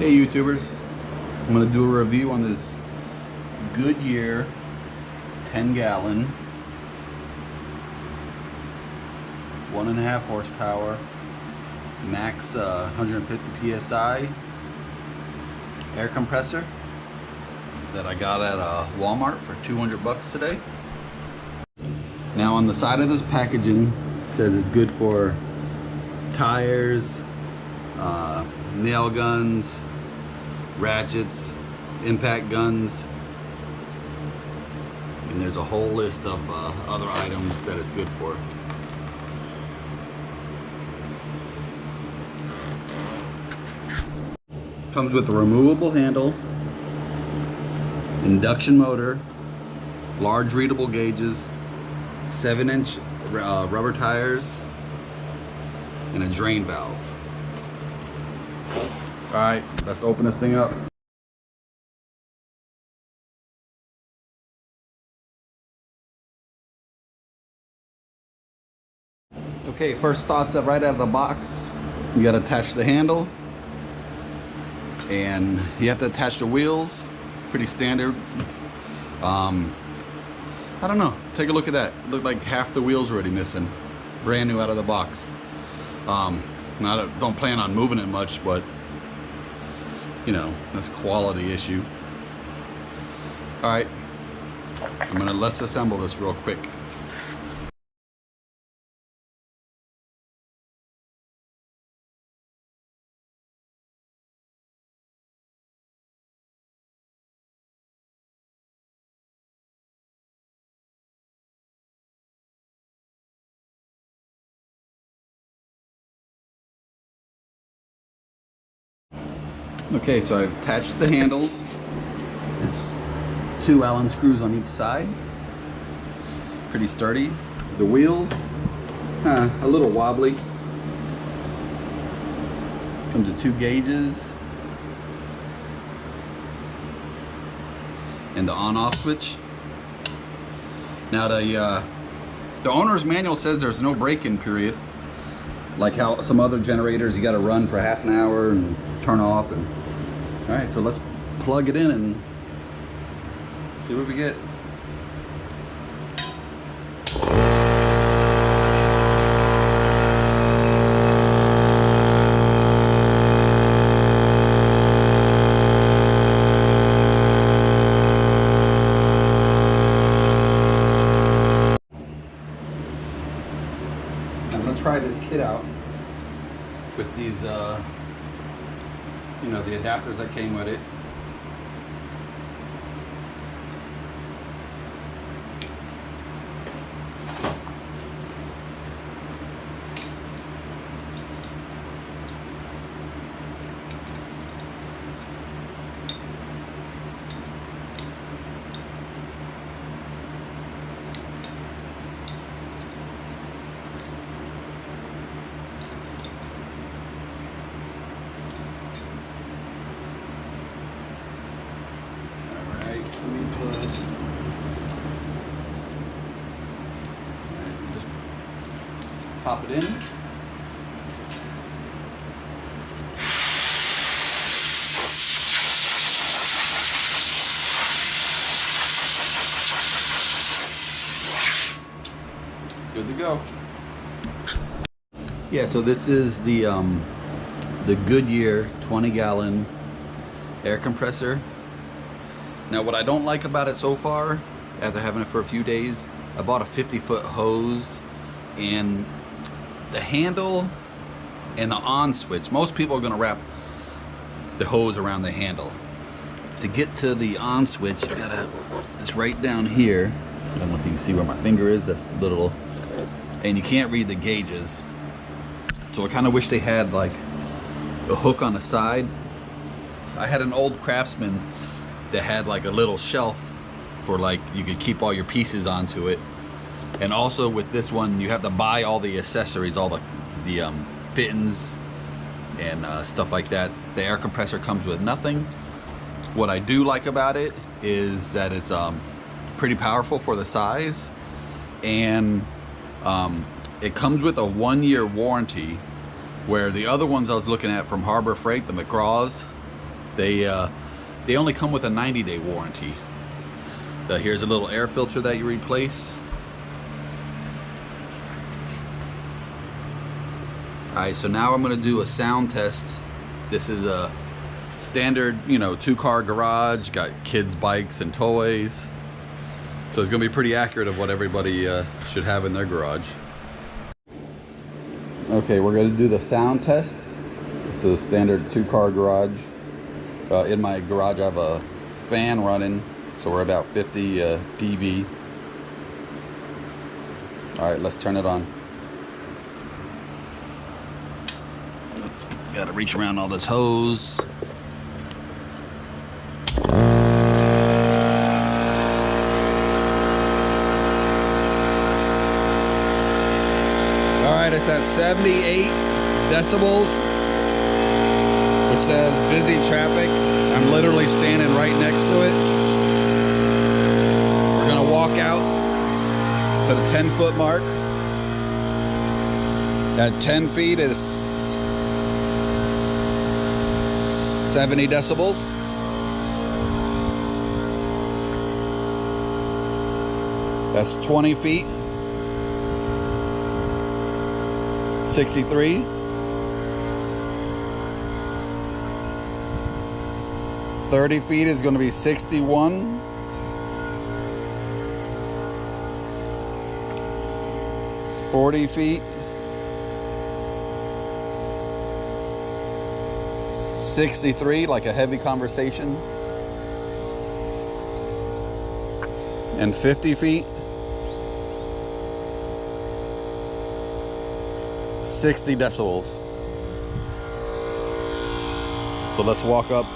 Hey YouTubers, I'm going to do a review on this Goodyear 10-gallon 1.5 horsepower max 150 psi air compressor that I got at Walmart for 200 bucks today. Now on the side of this packaging it says it's good for tires, nail guns, ratchets, impact guns, and there's a whole list of other items that it's good for. Comes with a removable handle, induction motor, large readable gauges, 7-inch rubber tires, and a drain valve. Alright, let's open this thing up. Okay, first thoughts of right out of the box. You gotta attach the handle, and you have to attach the wheels. Pretty standard. I don't know, take a look at that. Look like half the wheels already missing. Brand new out of the box. Don't plan on moving it much, but you know, that's a quality issue. Alright, let's assemble this real quick. Okay, so I've attached the handles. There's 2 Allen screws on each side. Pretty sturdy. The wheels, a little wobbly. Comes with 2 gauges. And the on-off switch. Now the owner's manual says there's no break-in period. Like how some other generators, you gotta run for half an hour and turn off. And all right, so let's plug it in and see what we get. I'm gonna try this kit out with these you know, the adapters that came with it. Just pop it in. Good to go. Yeah, so this is the Goodyear 20-gallon air compressor. Now what I don't like about it so far, after having it for a few days, I bought a 50-foot hose, and the handle and the on switch, most people are going to wrap the hose around the handle. To get to the on switch, you gotta, it's right down here. I don't know if you can see where my finger is, that's little, and you can't read the gauges. So I kind of wish they had like a hook on the side. I had an old Craftsman that had like a little shelf for like you could keep all your pieces onto it. And also with this one, you have to buy all the accessories, all the fittings and stuff like that. The air compressor comes with nothing. What I do like about it is that it's pretty powerful for the size, and it comes with a 1-year warranty, where the other ones I was looking at from Harbor Freight, the McGraws, They only come with a 90-day warranty. Here's a little air filter that you replace. Alright, so now I'm going to do a sound test. This is a standard, you know, 2-car garage, got kids' bikes and toys. So it's going to be pretty accurate of what everybody should have in their garage. Okay, we're going to do the sound test. This is a standard 2-car garage. In my garage I have a fan running, so we're about 50 dB. Alright, let's turn it on. Gotta reach around all this hose. Alright, it's at 78 decibels. It says busy traffic. I'm literally standing right next to it. We're gonna walk out to the 10-foot mark. At 10 feet it is 70 decibels. That's 20 feet. 63. 30 feet is going to be 61. 40 feet. 63, like a heavy conversation. And 50 feet. 60 decibels. So let's walk up